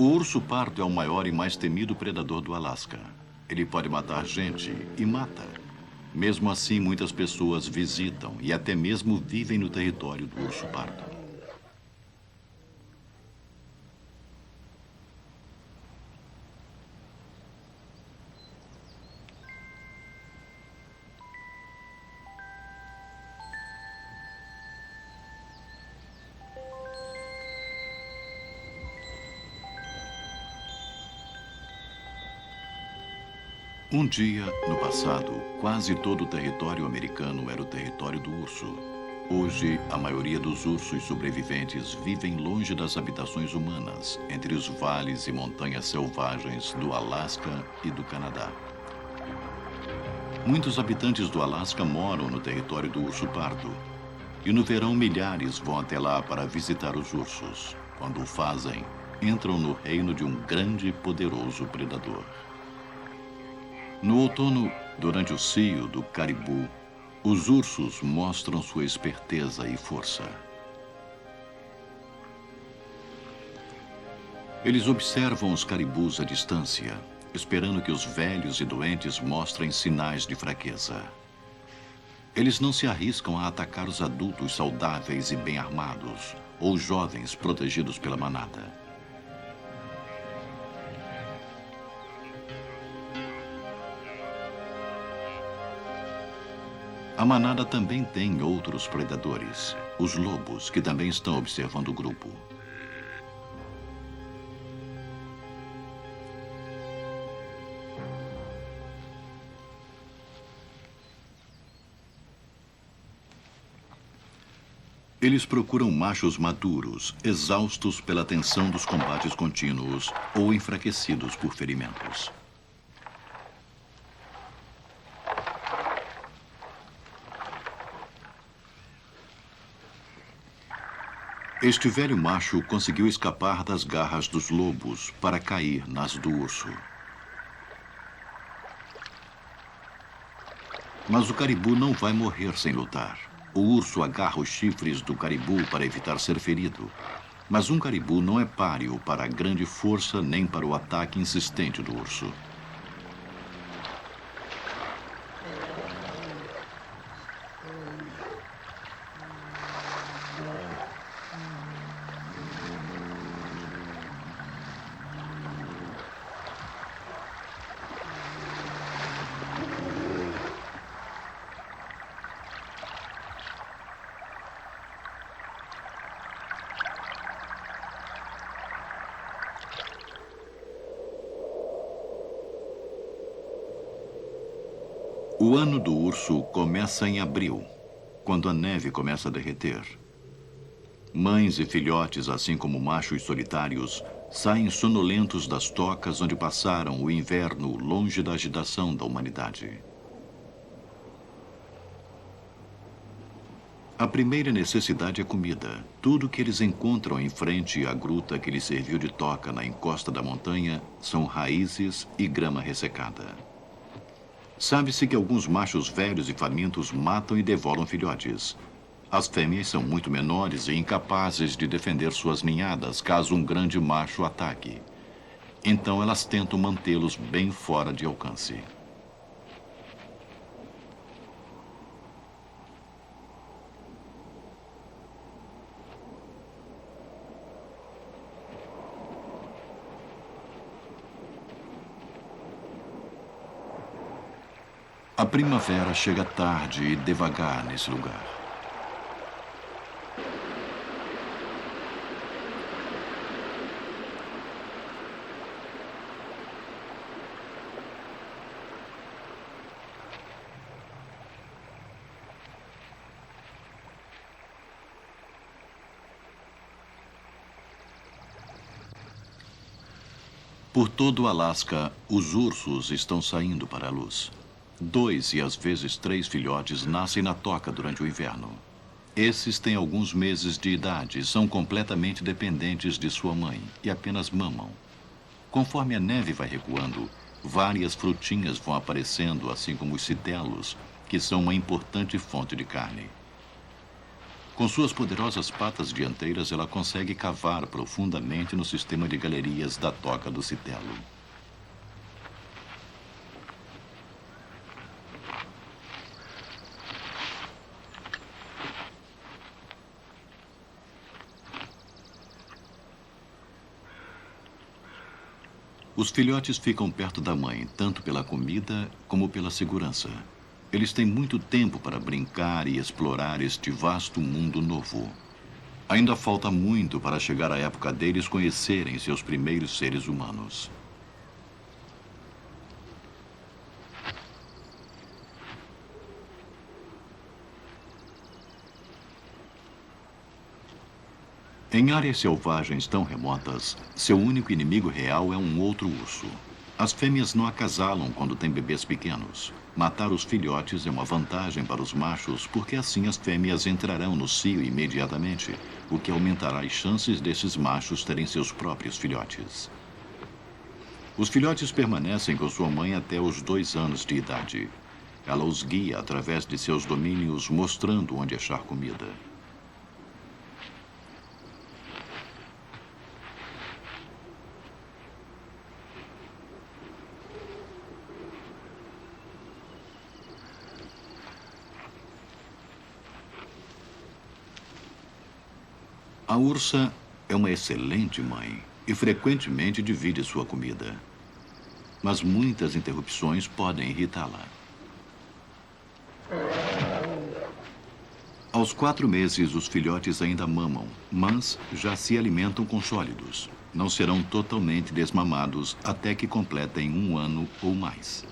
O urso pardo é o maior e mais temido predador do Alasca. Ele pode matar gente e mata. Mesmo assim, muitas pessoas visitam e até mesmo vivem no território do urso pardo. Um dia, no passado, quase todo o território americano era o território do urso. Hoje, a maioria dos ursos sobreviventes vivem longe das habitações humanas, entre os vales e montanhas selvagens do Alasca e do Canadá. Muitos habitantes do Alasca moram no território do urso pardo. E no verão, milhares vão até lá para visitar os ursos. Quando o fazem, entram no reino de um grande e poderoso predador. No outono, durante o cio do caribu, os ursos mostram sua esperteza e força. Eles observam os caribus à distância, esperando que os velhos e doentes mostrem sinais de fraqueza. Eles não se arriscam a atacar os adultos saudáveis e bem armados, ou jovens protegidos pela manada. A manada também tem outros predadores, os lobos, que também estão observando o grupo. Eles procuram machos maduros, exaustos pela tensão dos combates contínuos ou enfraquecidos por ferimentos. Este velho macho conseguiu escapar das garras dos lobos para cair nas do urso. Mas o caribu não vai morrer sem lutar. O urso agarra os chifres do caribu para evitar ser ferido. Mas um caribu não é páreo para a grande força nem para o ataque insistente do urso. O ano do urso começa em abril, quando a neve começa a derreter. Mães e filhotes, assim como machos solitários, saem sonolentos das tocas onde passaram o inverno longe da agitação da humanidade. A primeira necessidade é comida. Tudo que eles encontram em frente à gruta que lhes serviu de toca na encosta da montanha são raízes e grama ressecada. Sabe-se que alguns machos velhos e famintos matam e devoram filhotes. As fêmeas são muito menores e incapazes de defender suas ninhadas caso um grande macho ataque. Então elas tentam mantê-los bem fora de alcance. A primavera chega tarde e devagar nesse lugar. Por todo o Alasca, os ursos estão saindo para a luz. 2 e às vezes 3 filhotes nascem na toca durante o inverno. Esses têm alguns meses de idade e são completamente dependentes de sua mãe e apenas mamam. Conforme a neve vai recuando, várias frutinhas vão aparecendo, assim como os citelos, que são uma importante fonte de carne. Com suas poderosas patas dianteiras, ela consegue cavar profundamente no sistema de galerias da toca do citelo. Os filhotes ficam perto da mãe, tanto pela comida como pela segurança. Eles têm muito tempo para brincar e explorar este vasto mundo novo. Ainda falta muito para chegar à época deles conhecerem seus primeiros seres humanos. Em áreas selvagens tão remotas, seu único inimigo real é um outro urso. As fêmeas não acasalam quando têm bebês pequenos. Matar os filhotes é uma vantagem para os machos, porque assim as fêmeas entrarão no cio imediatamente, o que aumentará as chances desses machos terem seus próprios filhotes. Os filhotes permanecem com sua mãe até os 2 anos de idade. Ela os guia através de seus domínios, mostrando onde achar comida. A ursa é uma excelente mãe e frequentemente divide sua comida. Mas muitas interrupções podem irritá-la. Aos 4 meses, os filhotes ainda mamam, mas já se alimentam com sólidos. Não serão totalmente desmamados até que completem 1 ano ou mais.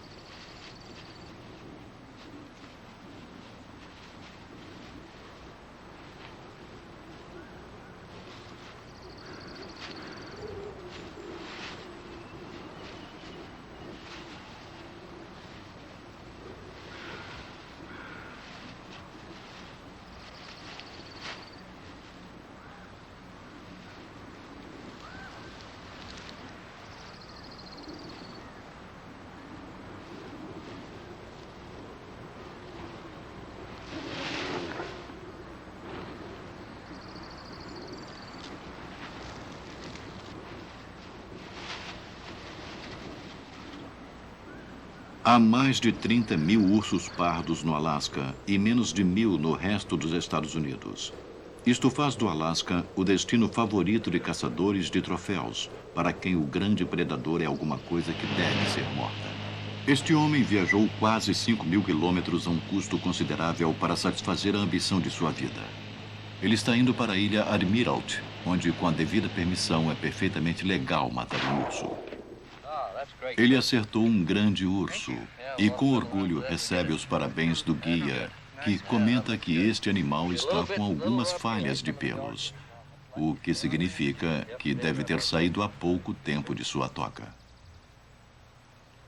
Há mais de 30 mil ursos pardos no Alasca e menos de 1000 no resto dos Estados Unidos. Isto faz do Alasca o destino favorito de caçadores de troféus, para quem o grande predador é alguma coisa que deve ser morta. Este homem viajou quase 5.000 quilômetros a um custo considerável para satisfazer a ambição de sua vida. Ele está indo para a ilha Admiralt, onde, com a devida permissão, é perfeitamente legal matar um urso. Ele acertou um grande urso e, com orgulho, recebe os parabéns do guia, que comenta que este animal está com algumas falhas de pelos, o que significa que deve ter saído há pouco tempo de sua toca.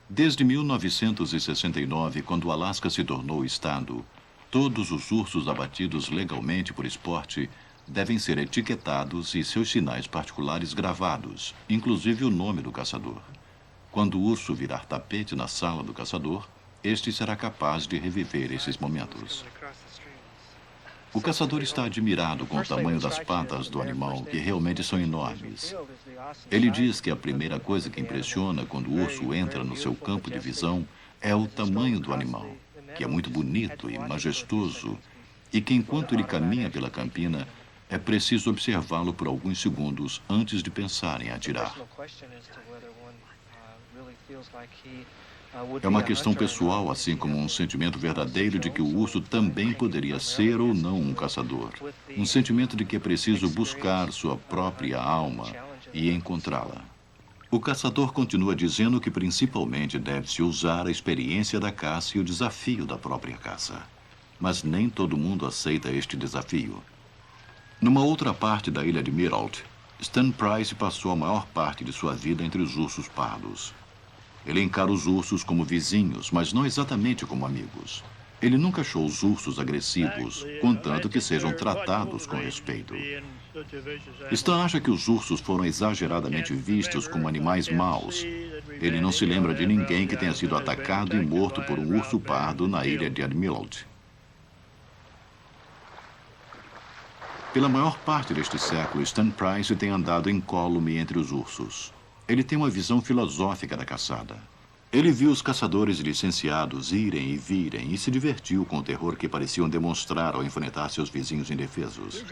Desde 1969, quando o Alasca se tornou estado, todos os ursos abatidos legalmente por esporte devem ser etiquetados e seus sinais particulares gravados, inclusive o nome do caçador. Quando o urso virar tapete na sala do caçador, este será capaz de reviver esses momentos. O caçador está admirado com o tamanho das patas do animal, que realmente são enormes. Ele diz que a primeira coisa que impressiona quando o urso entra no seu campo de visão é o tamanho do animal, que é muito bonito e majestoso, e que enquanto ele caminha pela campina, é preciso observá-lo por alguns segundos antes de pensar em atirar. É uma questão pessoal, assim como um sentimento verdadeiro de que o urso também poderia ser ou não um caçador. Um sentimento de que é preciso buscar sua própria alma e encontrá-la. O caçador continua dizendo que principalmente deve-se usar a experiência da caça e o desafio da própria caça. Mas nem todo mundo aceita este desafio. Numa outra parte da ilha de Admiralt, Stan Price passou a maior parte de sua vida entre os ursos pardos. Ele encara os ursos como vizinhos, mas não exatamente como amigos. Ele nunca achou os ursos agressivos, contanto que sejam tratados com respeito. Stan acha que os ursos foram exageradamente vistos como animais maus. Ele não se lembra de ninguém que tenha sido atacado e morto por um urso pardo na ilha de Admiralt. Pela maior parte deste século, Stan Price tem andado incólume entre os ursos. Ele tem uma visão filosófica da caçada. Ele viu os caçadores licenciados irem e virem e se divertiu com o terror que pareciam demonstrar ao enfrentar seus vizinhos indefesos.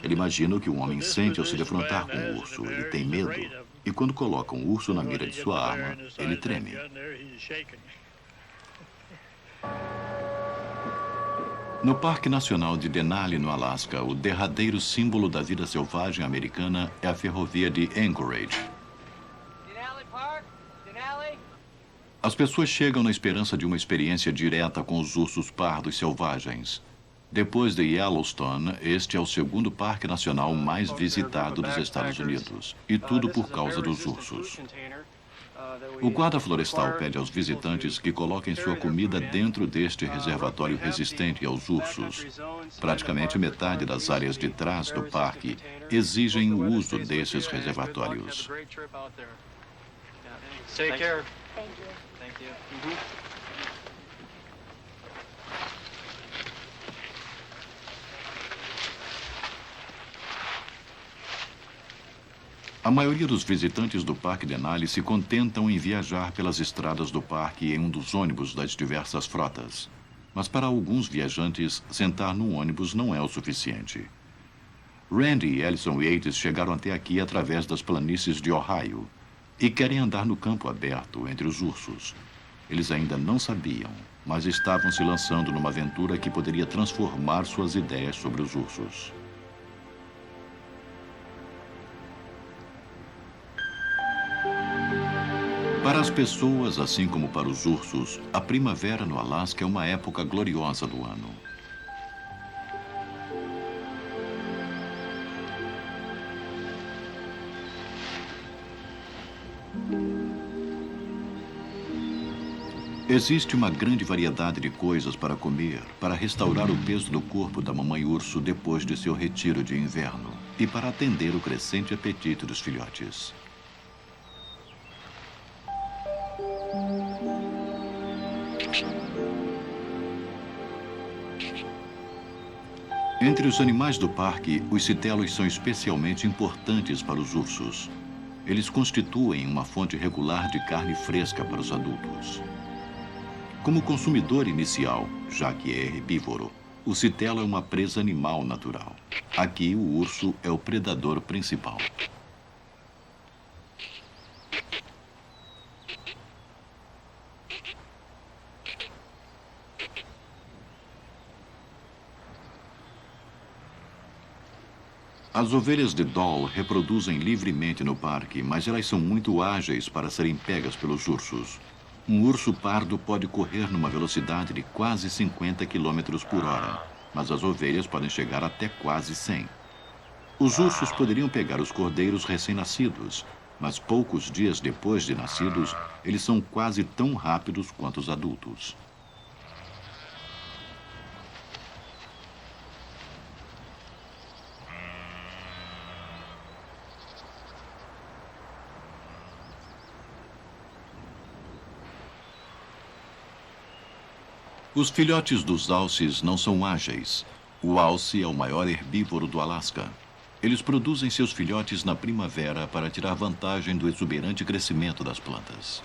Ele imagina o que um homem sente ao se defrontar com um urso. Ele tem medo. E quando coloca um urso na mira de sua arma, ele treme. No Parque Nacional de Denali, no Alasca, o derradeiro símbolo da vida selvagem americana é a ferrovia de Anchorage. As pessoas chegam na esperança de uma experiência direta com os ursos pardos selvagens. Depois de Yellowstone, este é o segundo parque nacional mais visitado dos Estados Unidos. E tudo por causa dos ursos. O guarda florestal pede aos visitantes que coloquem sua comida dentro deste reservatório resistente aos ursos. Praticamente metade das áreas de trás do parque exigem o uso desses reservatórios. Take care. Thank you. Thank you. A maioria dos visitantes do Parque Denali se contentam em viajar pelas estradas do parque em um dos ônibus das diversas frotas. Mas para alguns viajantes, sentar num ônibus não é o suficiente. Randy e Ellison Yates chegaram até aqui através das planícies de Ohio e querem andar no campo aberto entre os ursos. Eles ainda não sabiam, mas estavam se lançando numa aventura que poderia transformar suas ideias sobre os ursos. Para as pessoas, assim como para os ursos, a primavera no Alasca é uma época gloriosa do ano. Existe uma grande variedade de coisas para comer, para restaurar o peso do corpo da mamãe urso depois de seu retiro de inverno e para atender o crescente apetite dos filhotes. Entre os animais do parque, os citelos são especialmente importantes para os ursos. Eles constituem uma fonte regular de carne fresca para os adultos. Como consumidor inicial, já que é herbívoro, o citelo é uma presa animal natural. Aqui, o urso é o predador principal. As ovelhas de Dall reproduzem livremente no parque, mas elas são muito ágeis para serem pegas pelos ursos. Um urso pardo pode correr numa velocidade de quase 50 km por hora, mas as ovelhas podem chegar até quase 100. Os ursos poderiam pegar os cordeiros recém-nascidos, mas poucos dias depois de nascidos, eles são quase tão rápidos quanto os adultos. Os filhotes dos alces não são ágeis. O alce é o maior herbívoro do Alasca. Eles produzem seus filhotes na primavera para tirar vantagem do exuberante crescimento das plantas.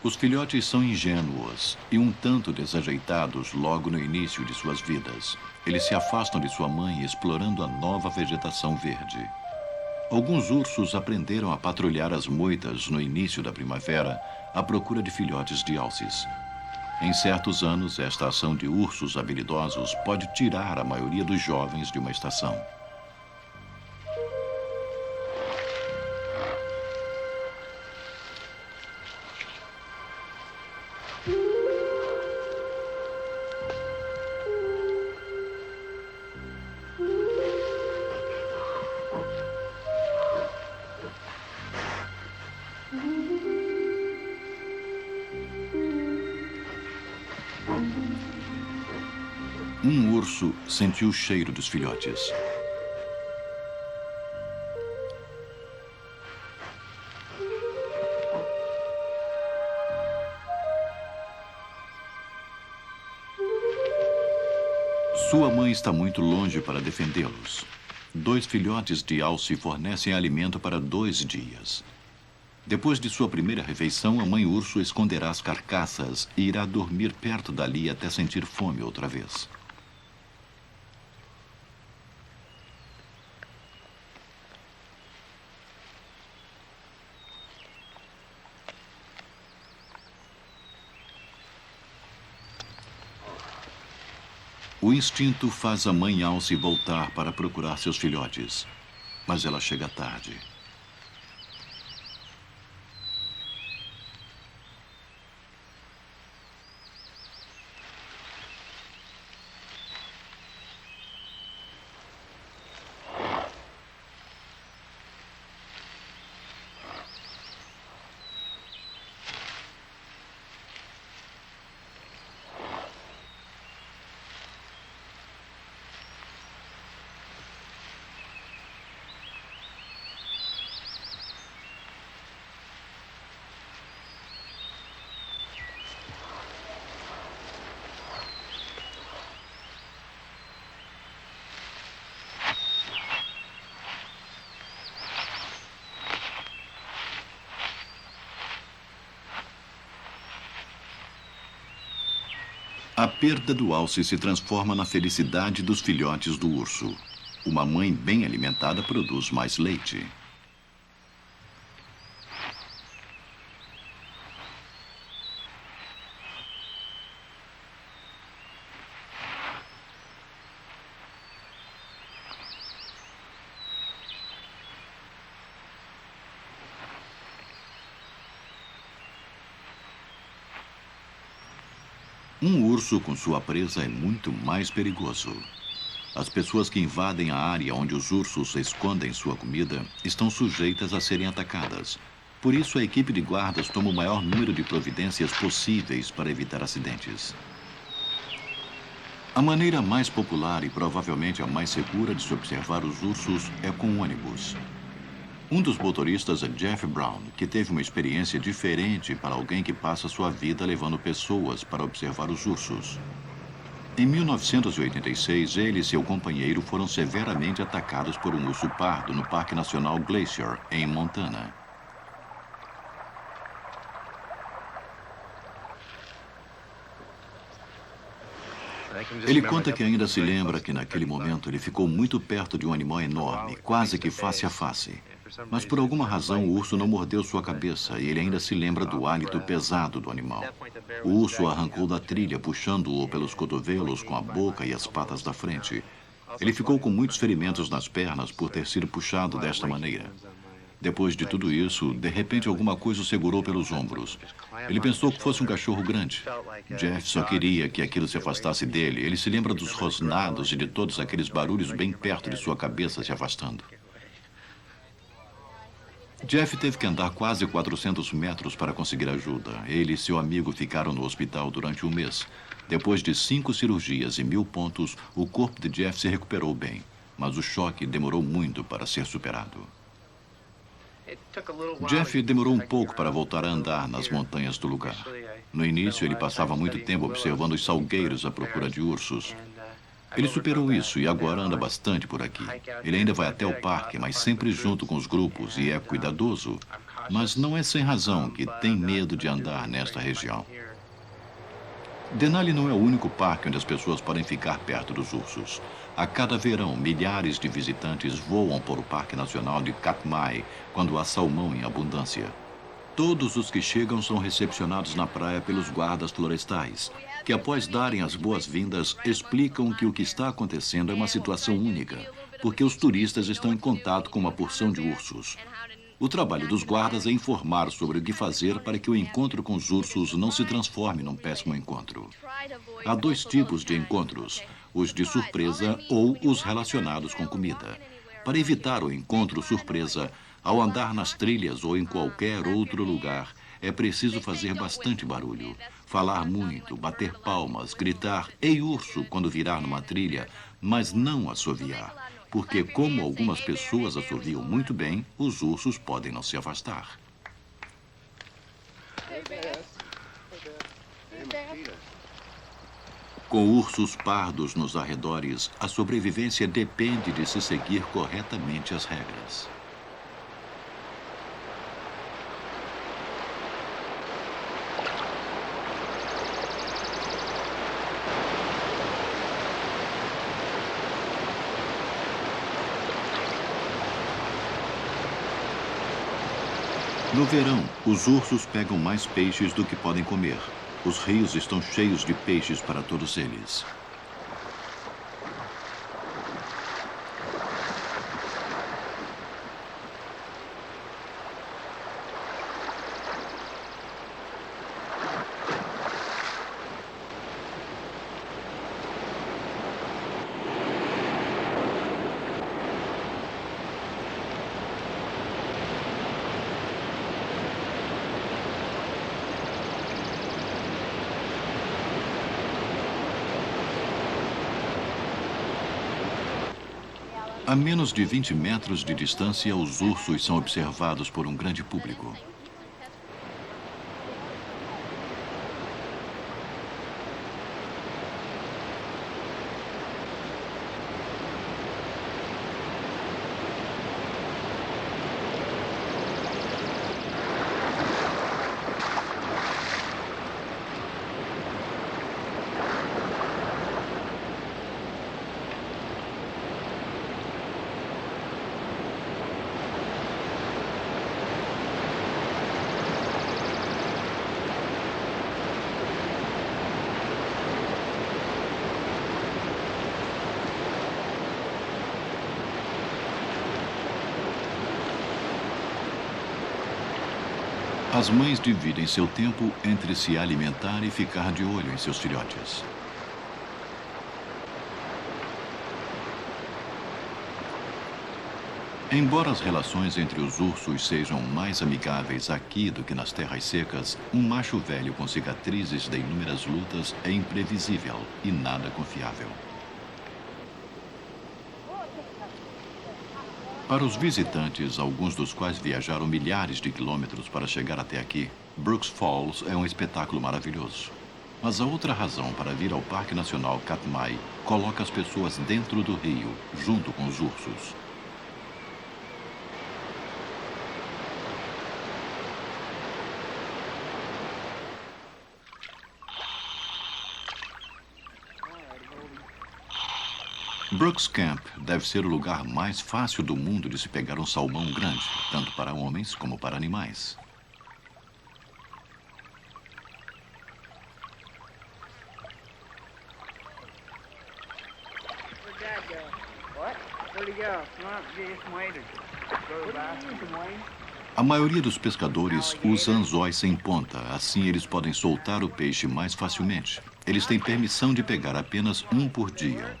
Os filhotes são ingênuos e um tanto desajeitados logo no início de suas vidas. Eles se afastam de sua mãe explorando a nova vegetação verde. Alguns ursos aprenderam a patrulhar as moitas no início da primavera à procura de filhotes de alces. Em certos anos, esta ação de ursos habilidosos pode tirar a maioria dos jovens de uma estação. Um urso sentiu o cheiro dos filhotes. Sua mãe está muito longe para defendê-los. 2 filhotes de alce fornecem alimento para 2 dias. Depois de sua primeira refeição, a mãe urso esconderá as carcaças e irá dormir perto dali até sentir fome outra vez. O instinto faz a mãe alce voltar para procurar seus filhotes, mas ela chega tarde. A perda do alce se transforma na felicidade dos filhotes do urso. Uma mãe bem alimentada produz mais leite. Um urso com sua presa é muito mais perigoso. As pessoas que invadem a área onde os ursos escondem sua comida estão sujeitas a serem atacadas. Por isso, a equipe de guardas toma o maior número de providências possíveis para evitar acidentes. A maneira mais popular e provavelmente a mais segura de se observar os ursos é com um ônibus. Um dos motoristas é Jeff Brown, que teve uma experiência diferente para alguém que passa sua vida levando pessoas para observar os ursos. Em 1986, ele e seu companheiro foram severamente atacados por um urso pardo no Parque Nacional Glacier, em Montana. Ele conta que ainda se lembra que naquele momento ele ficou muito perto de um animal enorme, quase que face a face. Mas por alguma razão o urso não mordeu sua cabeça e ele ainda se lembra do hálito pesado do animal. O urso o arrancou da trilha, puxando-o pelos cotovelos com a boca e as patas da frente. Ele ficou com muitos ferimentos nas pernas por ter sido puxado desta maneira. Depois de tudo isso, de repente alguma coisa o segurou pelos ombros. Ele pensou que fosse um cachorro grande. Jeff só queria que aquilo se afastasse dele. Ele se lembra dos rosnados e de todos aqueles barulhos bem perto de sua cabeça se afastando. Jeff teve que andar quase 400 metros para conseguir ajuda. Ele e seu amigo ficaram no hospital durante um mês. Depois de 5 cirurgias e 1000 pontos, o corpo de Jeff se recuperou bem. Mas o choque demorou muito para ser superado. Jeff demorou um pouco para voltar a andar nas montanhas do lugar. No início, ele passava muito tempo observando os salgueiros à procura de ursos. Ele superou isso e agora anda bastante por aqui. Ele ainda vai até o parque, mas sempre junto com os grupos e é cuidadoso. Mas não é sem razão que tem medo de andar nesta região. Denali não é o único parque onde as pessoas podem ficar perto dos ursos. A cada verão, milhares de visitantes voam para o Parque Nacional de Katmai quando há salmão em abundância. Todos os que chegam são recepcionados na praia pelos guardas florestais, que após darem as boas-vindas, explicam que o que está acontecendo é uma situação única, porque os turistas estão em contato com uma porção de ursos. O trabalho dos guardas é informar sobre o que fazer para que o encontro com os ursos não se transforme num péssimo encontro. Há 2 tipos de encontros, os de surpresa ou os relacionados com comida. Para evitar o encontro surpresa, Ao andar nas trilhas ou em qualquer outro lugar, é preciso fazer bastante barulho. Falar muito, bater palmas, gritar "Ei, urso!" quando virar numa trilha, mas não assoviar. Porque, como algumas pessoas assoviam muito bem, os ursos podem não se afastar. Com ursos pardos nos arredores, a sobrevivência depende de se seguir corretamente as regras. No verão, os ursos pegam mais peixes do que podem comer. Os rios estão cheios de peixes para todos eles. A menos de 20 metros de distância, os ursos são observados por um grande público. As mães dividem seu tempo entre se alimentar e ficar de olho em seus filhotes. Embora as relações entre os ursos sejam mais amigáveis aqui do que nas terras secas, um macho velho com cicatrizes de inúmeras lutas é imprevisível e nada confiável. Para os visitantes, alguns dos quais viajaram milhares de quilômetros para chegar até aqui, Brooks Falls é um espetáculo maravilhoso. Mas a outra razão para vir ao Parque Nacional Katmai coloca as pessoas dentro do rio, junto com os ursos. Brooks Camp deve ser o lugar mais fácil do mundo de se pegar um salmão grande, tanto para homens como para animais. A maioria dos pescadores usa anzóis sem ponta, assim eles podem soltar o peixe mais facilmente. Eles têm permissão de pegar apenas um por dia.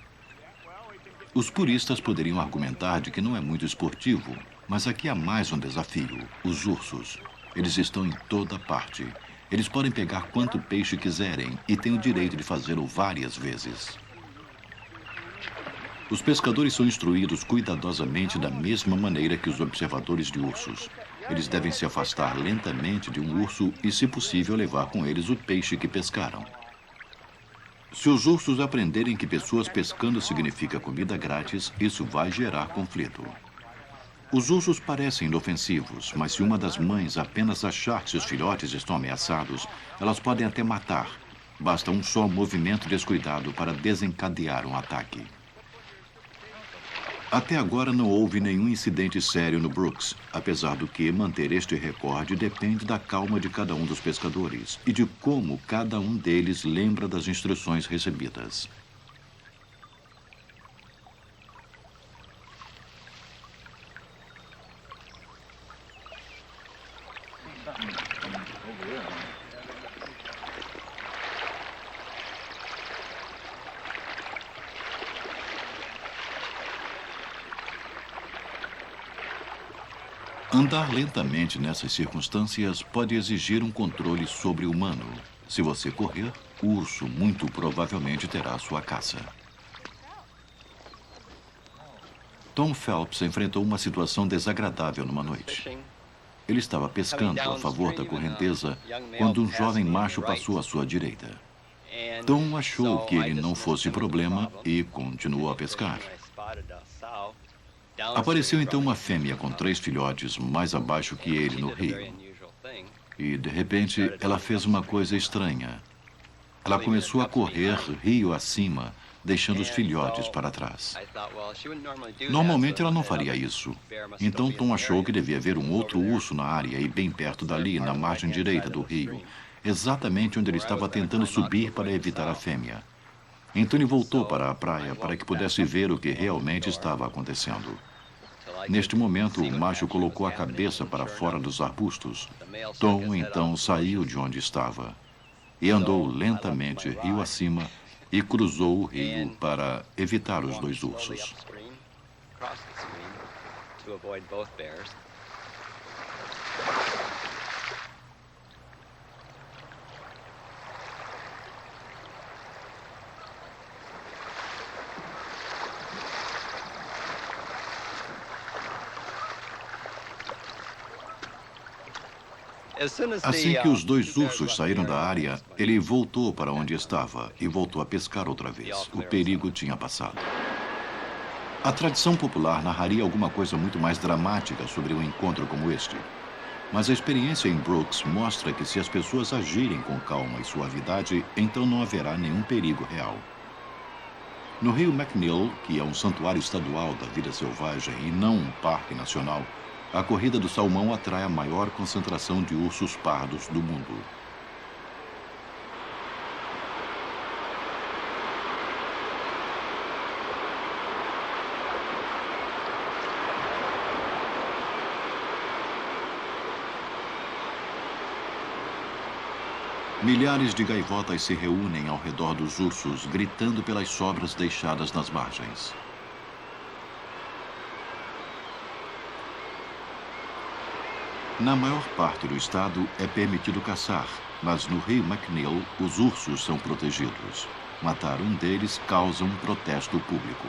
Os puristas poderiam argumentar de que não é muito esportivo, mas aqui há mais um desafio: os ursos. Eles estão em toda parte. Eles podem pegar quanto peixe quiserem e têm o direito de fazê-lo várias vezes. Os pescadores são instruídos cuidadosamente da mesma maneira que os observadores de ursos. Eles devem se afastar lentamente de um urso e, se possível, levar com eles o peixe que pescaram. Se os ursos aprenderem que pessoas pescando significa comida grátis, isso vai gerar conflito. Os ursos parecem inofensivos, mas se uma das mães apenas achar que seus filhotes estão ameaçados, elas podem até matar. Basta um só movimento descuidado para desencadear um ataque. Até agora não houve nenhum incidente sério no Brooks, apesar do que manter este recorde depende da calma de cada um dos pescadores e de como cada um deles lembra das instruções recebidas. Andar lentamente nessas circunstâncias pode exigir um controle sobre-humano. Se você correr, o urso muito provavelmente terá sua caça. Tom Phelps enfrentou uma situação desagradável numa noite. Ele estava pescando a favor da correnteza quando um jovem macho passou à sua direita. Tom achou que ele não fosse problema e continuou a pescar. Apareceu então uma fêmea com 3 filhotes mais abaixo que ele no rio. E, de repente, ela fez uma coisa estranha. Ela começou a correr rio acima, deixando os filhotes para trás. Normalmente ela não faria isso. Então Tom achou que devia haver um outro urso na área e bem perto dali, na margem direita do rio, exatamente onde ele estava tentando subir para evitar a fêmea. Então ele voltou para a praia para que pudesse ver o que realmente estava acontecendo. Neste momento, o macho colocou a cabeça para fora dos arbustos. Tom então saiu de onde estava e andou lentamente rio acima e cruzou o rio para evitar os 2 ursos. Assim que os 2 ursos saíram da área, ele voltou para onde estava e voltou a pescar outra vez. O perigo tinha passado. A tradição popular narraria alguma coisa muito mais dramática sobre um encontro como este. Mas a experiência em Brooks mostra que se as pessoas agirem com calma e suavidade, então não haverá nenhum perigo real. No rio McNeil, que é um santuário estadual da vida selvagem e não um parque nacional, a corrida do salmão atrai a maior concentração de ursos pardos do mundo. Milhares de gaivotas se reúnem ao redor dos ursos, gritando pelas sobras deixadas nas margens. Na maior parte do estado é permitido caçar, mas no rio McNeil os ursos são protegidos. Matar um deles causa um protesto público.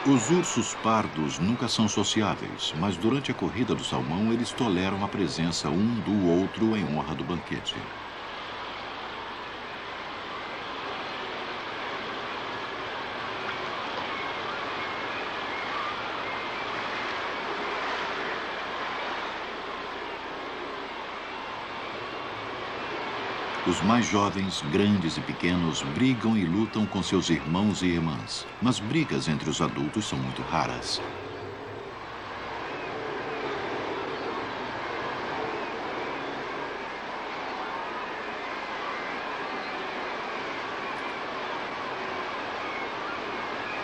Os ursos pardos nunca são sociáveis, mas durante a corrida do salmão eles toleram a presença um do outro em honra do banquete. Os mais jovens, grandes e pequenos, brigam e lutam com seus irmãos e irmãs, mas brigas entre os adultos são muito raras.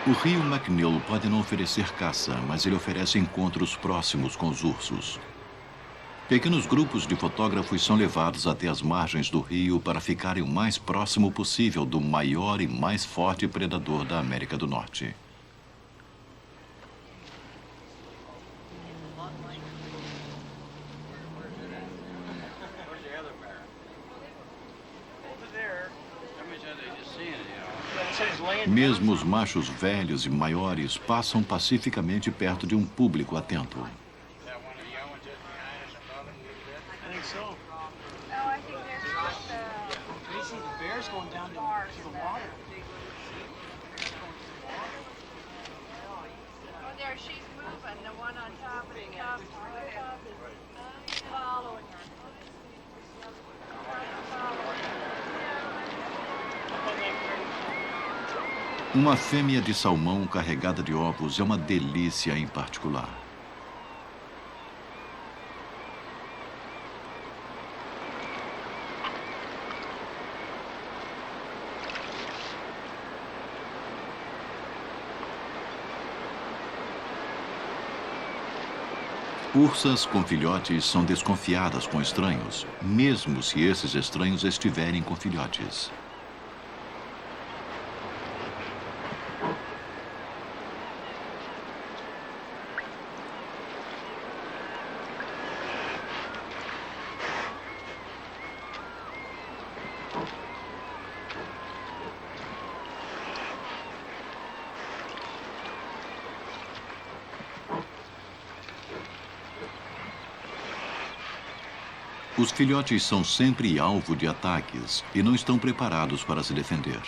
O rio McNeil pode não oferecer caça, mas ele oferece encontros próximos com os ursos. Pequenos grupos de fotógrafos são levados até as margens do rio para ficarem o mais próximo possível do maior e mais forte predador da América do Norte. Mesmo os machos velhos e maiores passam pacificamente perto de um público atento. Uma fêmea de salmão carregada de ovos é uma delícia em particular. Ursas com filhotes são desconfiadas com estranhos, mesmo se esses estranhos estiverem com filhotes. Os filhotes são sempre alvo de ataques e não estão preparados para se defender.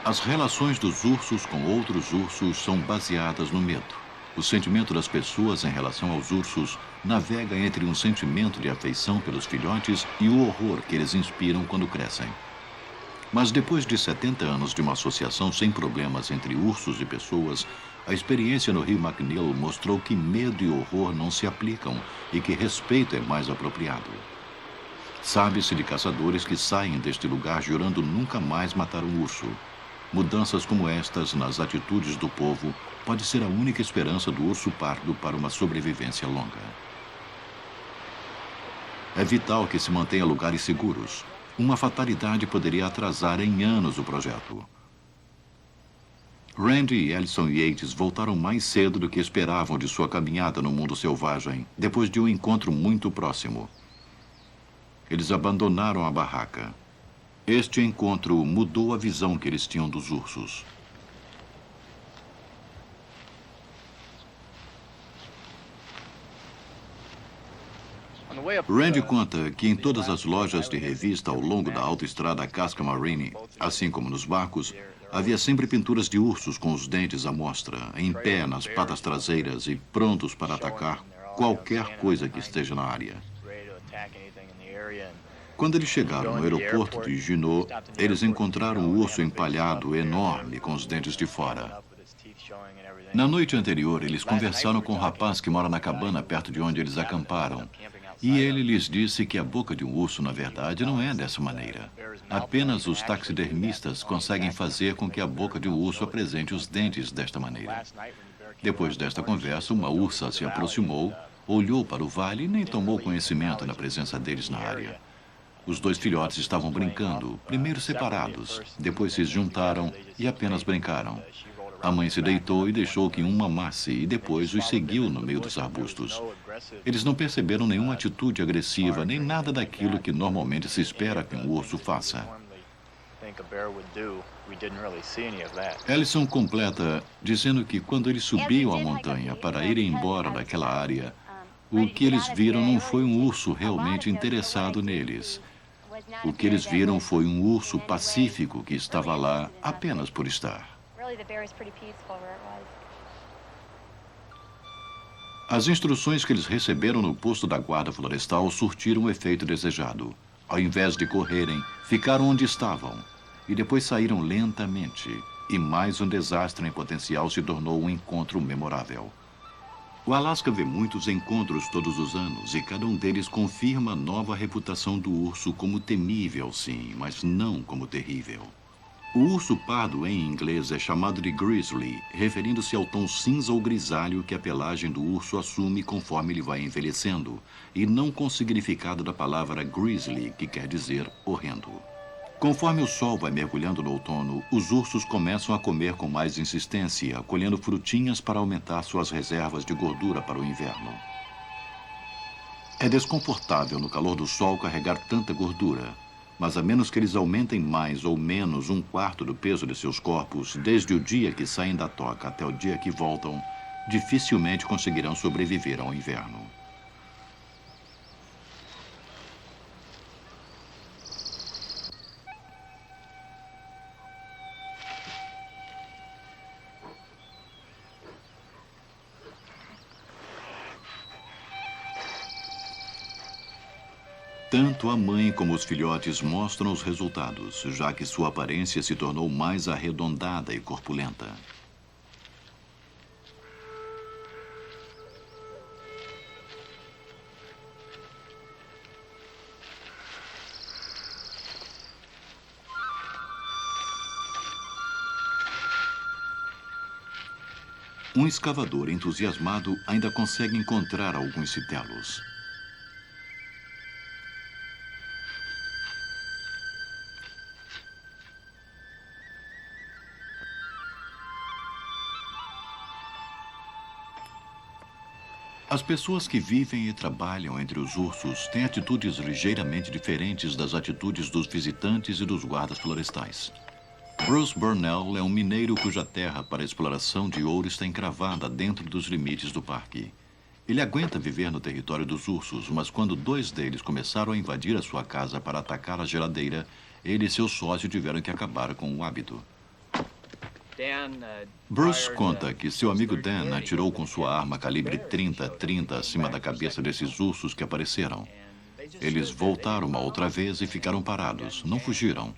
As relações dos ursos com outros ursos são baseadas no medo. O sentimento das pessoas em relação aos ursos navega entre um sentimento de afeição pelos filhotes e o horror que eles inspiram quando crescem. Mas depois de 70 anos de uma associação sem problemas entre ursos e pessoas, a experiência no rio McNeil mostrou que medo e horror não se aplicam e que respeito é mais apropriado. Sabe-se de caçadores que saem deste lugar jurando nunca mais matar um urso. Mudanças como estas nas atitudes do povo pode ser a única esperança do urso pardo para uma sobrevivência longa. É vital que se mantenha lugares seguros. Uma fatalidade poderia atrasar em anos o projeto. Randy e Ellison Yates voltaram mais cedo do que esperavam de sua caminhada no mundo selvagem, depois de um encontro muito próximo. Eles abandonaram a barraca. Este encontro mudou a visão que eles tinham dos ursos. Randy conta que em todas as lojas de revista ao longo da autoestrada Casca Marine, assim como nos barcos, havia sempre pinturas de ursos com os dentes à mostra, em pé nas patas traseiras e prontos para atacar qualquer coisa que esteja na área. Quando eles chegaram no aeroporto de Juneau, eles encontraram um urso empalhado enorme com os dentes de fora. Na noite anterior, eles conversaram com um rapaz que mora na cabana perto de onde eles acamparam. E ele lhes disse que a boca de um urso, na verdade, não é dessa maneira. Apenas os taxidermistas conseguem fazer com que a boca de um urso apresente os dentes desta maneira. Depois desta conversa, uma ursa se aproximou, olhou para o vale e nem tomou conhecimento da presença deles na área. Os dois filhotes estavam brincando, primeiro separados, depois se juntaram e apenas brincaram. A mãe se deitou e deixou que um mamasse e depois os seguiu no meio dos arbustos. Eles não perceberam nenhuma atitude agressiva, nem nada daquilo que normalmente se espera que um urso faça. Ellison completa dizendo que quando eles subiam a montanha para irem embora daquela área, o que eles viram não foi um urso realmente interessado neles. O que eles viram foi um urso pacífico que estava lá apenas por estar. As instruções que eles receberam no posto da guarda florestal surtiram o efeito desejado. Ao invés de correrem, ficaram onde estavam e depois saíram lentamente. E mais um desastre em potencial se tornou um encontro memorável. O Alasca vê muitos encontros todos os anos e cada um deles confirma a nova reputação do urso como temível, sim, mas não como terrível. O urso pardo em inglês é chamado de grizzly, referindo-se ao tom cinza ou grisalho que a pelagem do urso assume conforme ele vai envelhecendo, e não com o significado da palavra grizzly, que quer dizer horrendo. Conforme o sol vai mergulhando no outono, os ursos começam a comer com mais insistência, colhendo frutinhas para aumentar suas reservas de gordura para o inverno. É desconfortável no calor do sol carregar tanta gordura, mas a menos que eles aumentem mais ou menos um quarto do peso de seus corpos, desde o dia que saem da toca até o dia que voltam, dificilmente conseguirão sobreviver ao inverno. Tanto a mãe como os filhotes mostram os resultados, já que sua aparência se tornou mais arredondada e corpulenta. Um escavador entusiasmado ainda consegue encontrar alguns citelos. As pessoas que vivem e trabalham entre os ursos têm atitudes ligeiramente diferentes das atitudes dos visitantes e dos guardas florestais. Bruce Burnell é um mineiro cuja terra para a exploração de ouro está encravada dentro dos limites do parque. Ele aguenta viver no território dos ursos, mas quando 2 deles começaram a invadir a sua casa para atacar a geladeira, ele e seu sócio tiveram que acabar com o hábito. Bruce conta que seu amigo Dan atirou com sua arma calibre 30-30 acima da cabeça desses ursos que apareceram. Eles voltaram uma outra vez e ficaram parados, não fugiram.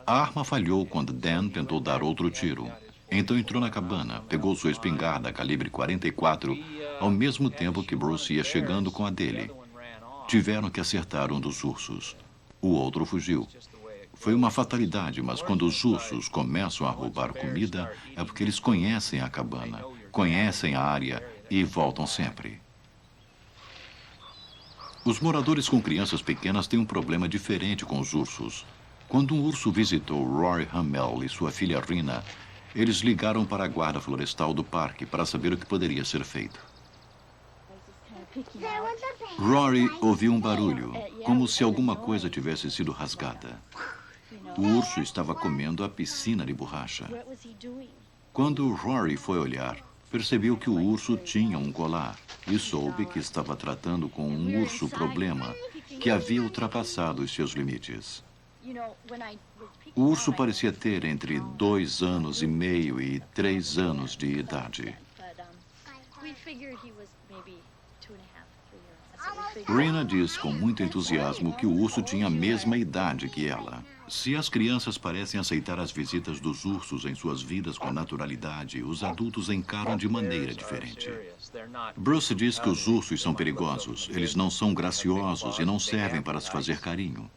A arma falhou quando Dan tentou dar outro tiro. Então entrou na cabana, pegou sua espingarda calibre 44, ao mesmo tempo que Bruce ia chegando com a dele. Tiveram que acertar um dos ursos. O outro fugiu. Foi uma fatalidade, mas quando os ursos começam a roubar comida, é porque eles conhecem a cabana, conhecem a área e voltam sempre. Os moradores com crianças pequenas têm um problema diferente com os ursos. Quando um urso visitou Rory Hamel e sua filha Rina, eles ligaram para a guarda florestal do parque para saber o que poderia ser feito. Rory ouviu um barulho, como se alguma coisa tivesse sido rasgada. O urso estava comendo a piscina de borracha. Quando Rory foi olhar, percebeu que o urso tinha um colar e soube que estava tratando com um urso problema que havia ultrapassado os seus limites. O urso parecia ter entre 2 anos e meio e 3 anos de idade. Rina diz com muito entusiasmo que o urso tinha a mesma idade que ela. Se as crianças parecem aceitar as visitas dos ursos em suas vidas com naturalidade, os adultos encaram de maneira diferente. Bruce diz que os ursos são perigosos. Eles não são graciosos e não servem para se fazer carinho.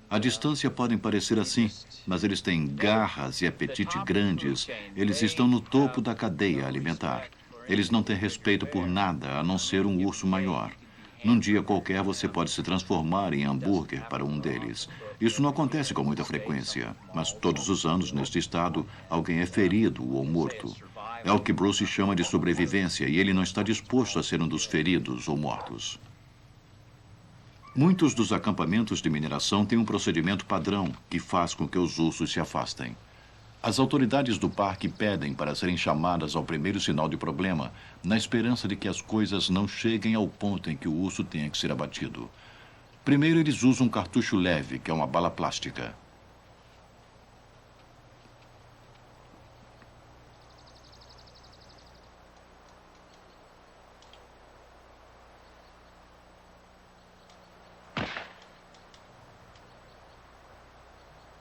À distância podem parecer assim, mas eles têm garras e apetite grandes. Eles estão no topo da cadeia alimentar. Eles não têm respeito por nada, a não ser um urso maior. Num dia qualquer, você pode se transformar em hambúrguer para um deles. Isso não acontece com muita frequência, mas todos os anos, neste estado, alguém é ferido ou morto. É o que Bruce chama de sobrevivência e ele não está disposto a ser um dos feridos ou mortos. Muitos dos acampamentos de mineração têm um procedimento padrão que faz com que os ursos se afastem. As autoridades do parque pedem para serem chamadas ao primeiro sinal de problema, na esperança de que as coisas não cheguem ao ponto em que o urso tenha que ser abatido. Primeiro, eles usam um cartucho leve, que é uma bala plástica.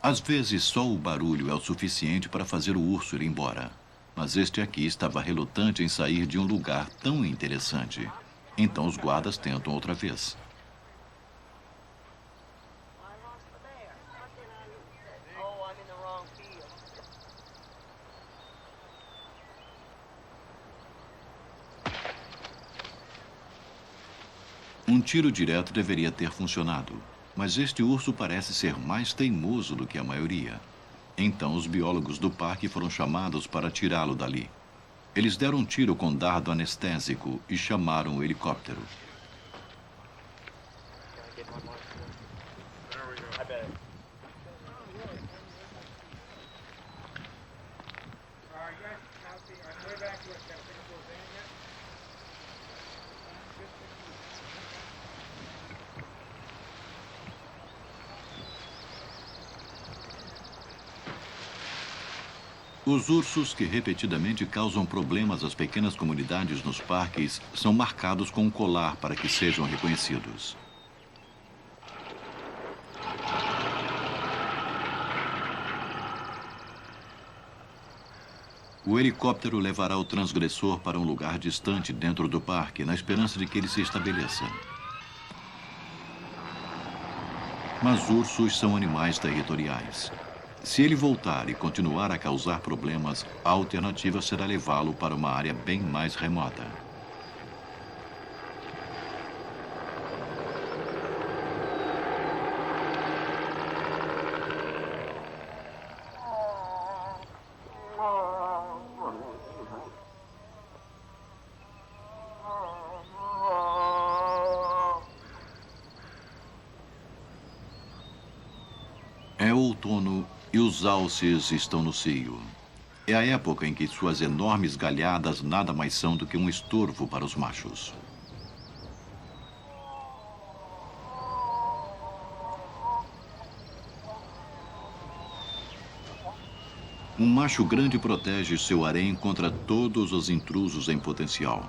Às vezes, só o barulho é o suficiente para fazer o urso ir embora. Mas este aqui estava relutante em sair de um lugar tão interessante. Então os guardas tentam outra vez. Um tiro direto deveria ter funcionado. Mas este urso parece ser mais teimoso do que a maioria. Então, os biólogos do parque foram chamados para tirá-lo dali. Eles deram um tiro com dardo anestésico e chamaram o helicóptero. Os ursos que repetidamente causam problemas às pequenas comunidades nos parques são marcados com um colar para que sejam reconhecidos. O helicóptero levará o transgressor para um lugar distante dentro do parque, na esperança de que ele se estabeleça. Mas ursos são animais territoriais. Se ele voltar e continuar a causar problemas, a alternativa será levá-lo para uma área bem mais remota. É outono e os alces estão no cio. É a época em que suas enormes galhadas nada mais são do que um estorvo para os machos. Um macho grande protege seu harém contra todos os intrusos em potencial.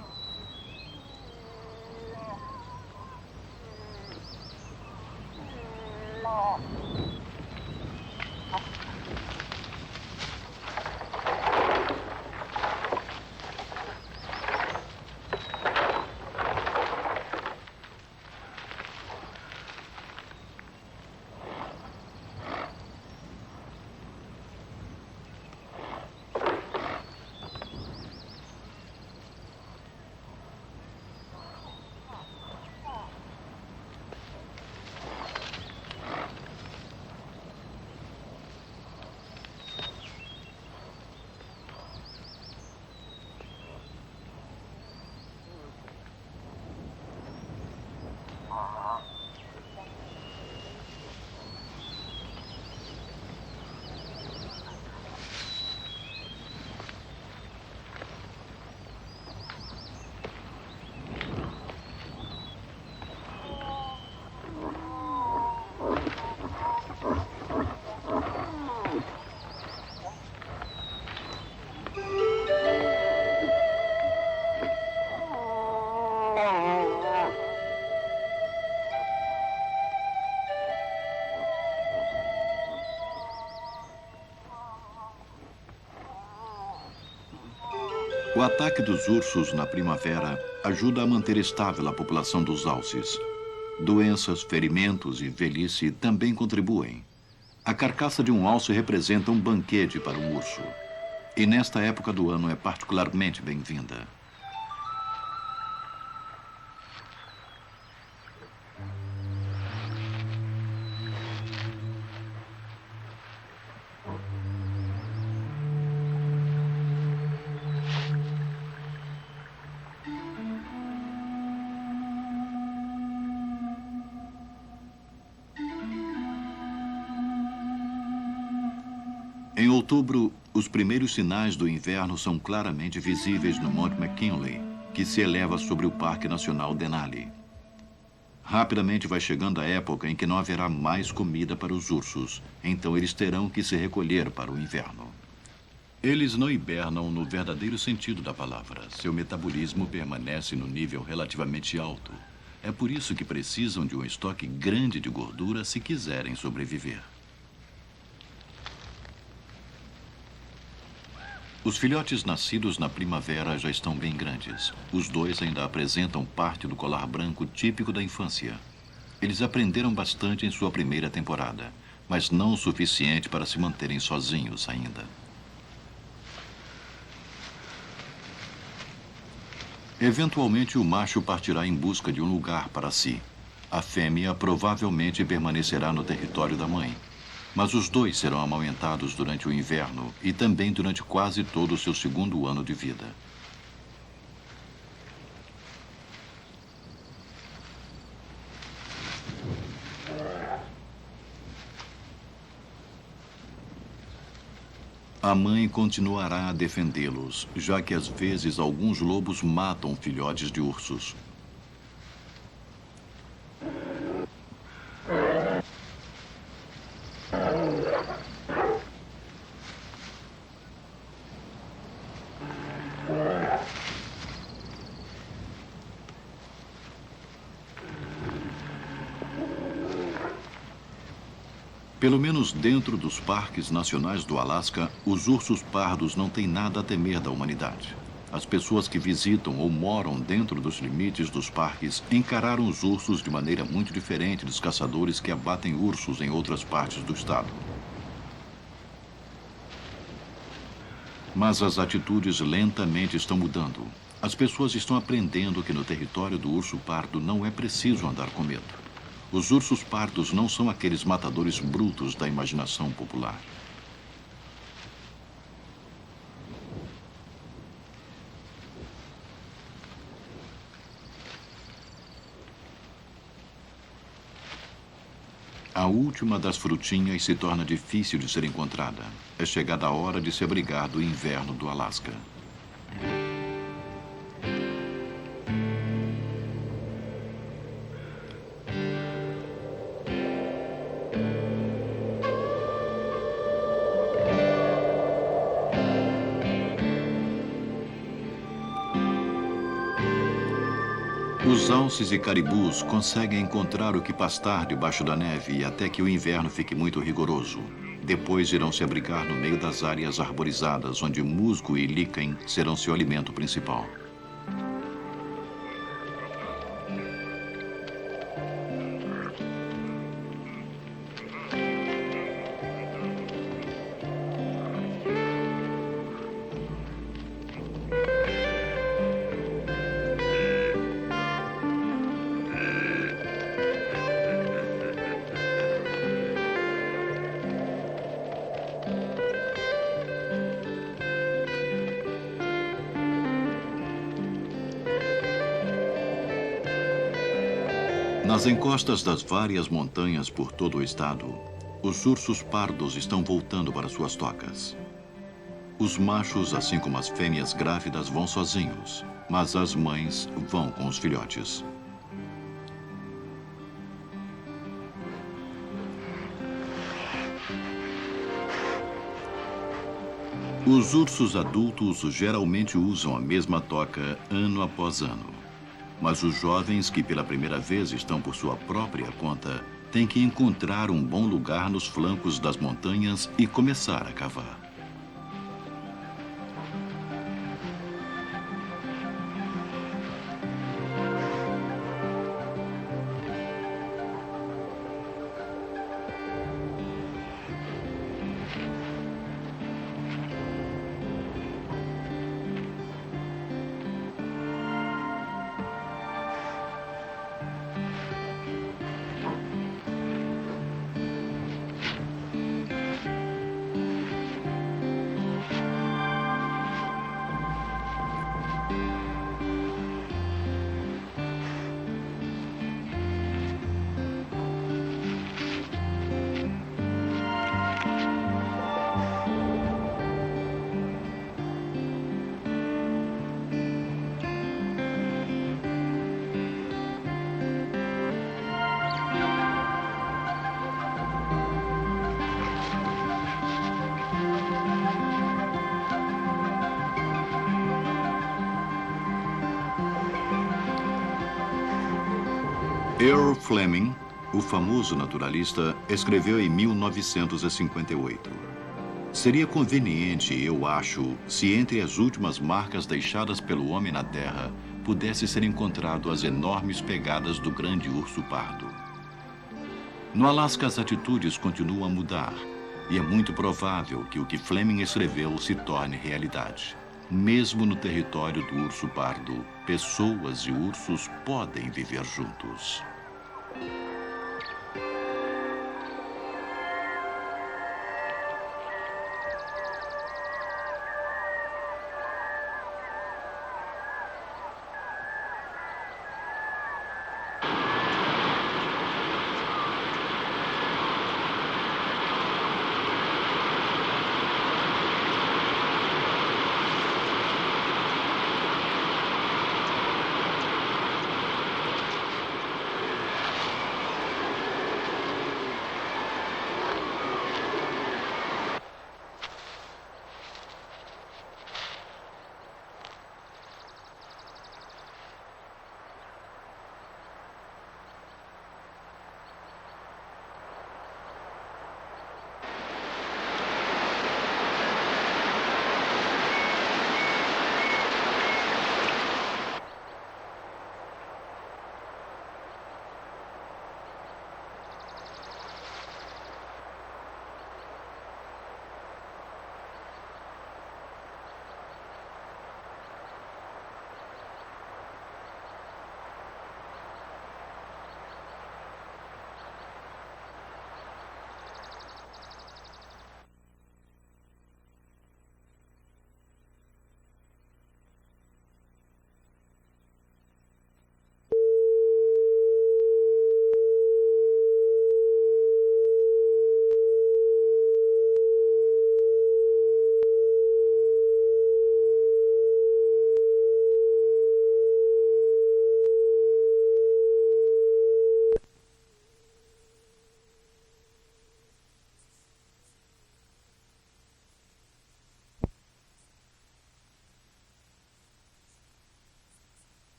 O ataque dos ursos na primavera ajuda a manter estável a população dos alces. Doenças, ferimentos e velhice também contribuem. A carcaça de um alce representa um banquete para um urso. E nesta época do ano é particularmente bem-vinda. Em outubro, os primeiros sinais do inverno são claramente visíveis no Monte McKinley, que se eleva sobre o Parque Nacional Denali. Rapidamente vai chegando a época em que não haverá mais comida para os ursos, então eles terão que se recolher para o inverno. Eles não hibernam no verdadeiro sentido da palavra. Seu metabolismo permanece no nível relativamente alto. É por isso que precisam de um estoque grande de gordura se quiserem sobreviver. Os filhotes nascidos na primavera já estão bem grandes. Os dois ainda apresentam parte do colar branco típico da infância. Eles aprenderam bastante em sua primeira temporada, mas não o suficiente para se manterem sozinhos ainda. Eventualmente, o macho partirá em busca de um lugar para si. A fêmea provavelmente permanecerá no território da mãe. Mas os dois serão amamentados durante o inverno e também durante quase todo o seu segundo ano de vida. A mãe continuará a defendê-los, já que às vezes alguns lobos matam filhotes de ursos. Pelo menos dentro dos parques nacionais do Alasca, os ursos pardos não têm nada a temer da humanidade. As pessoas que visitam ou moram dentro dos limites dos parques encararam os ursos de maneira muito diferente dos caçadores que abatem ursos em outras partes do estado. Mas as atitudes lentamente estão mudando. As pessoas estão aprendendo que no território do urso pardo não é preciso andar com medo. Os ursos pardos não são aqueles matadores brutos da imaginação popular. A última das frutinhas se torna difícil de ser encontrada. É chegada a hora de se abrigar do inverno do Alasca. Os alces e caribus conseguem encontrar o que pastar debaixo da neve até que o inverno fique muito rigoroso. Depois irão se abrigar no meio das áreas arborizadas, onde musgo e líquen serão seu alimento principal. Nas encostas das várias montanhas por todo o estado, os ursos pardos estão voltando para suas tocas. Os machos, assim como as fêmeas grávidas, vão sozinhos, mas as mães vão com os filhotes. Os ursos adultos geralmente usam a mesma toca ano após ano. Mas os jovens que pela primeira vez estão por sua própria conta têm que encontrar um bom lugar nos flancos das montanhas e começar a cavar. Earl Fleming, o famoso naturalista, escreveu em 1958. Seria conveniente, eu acho, se entre as últimas marcas deixadas pelo homem na Terra pudesse ser encontrado as enormes pegadas do grande urso pardo. No Alasca, as atitudes continuam a mudar, e é muito provável que o que Fleming escreveu se torne realidade. Mesmo no território do urso pardo, pessoas e ursos podem viver juntos.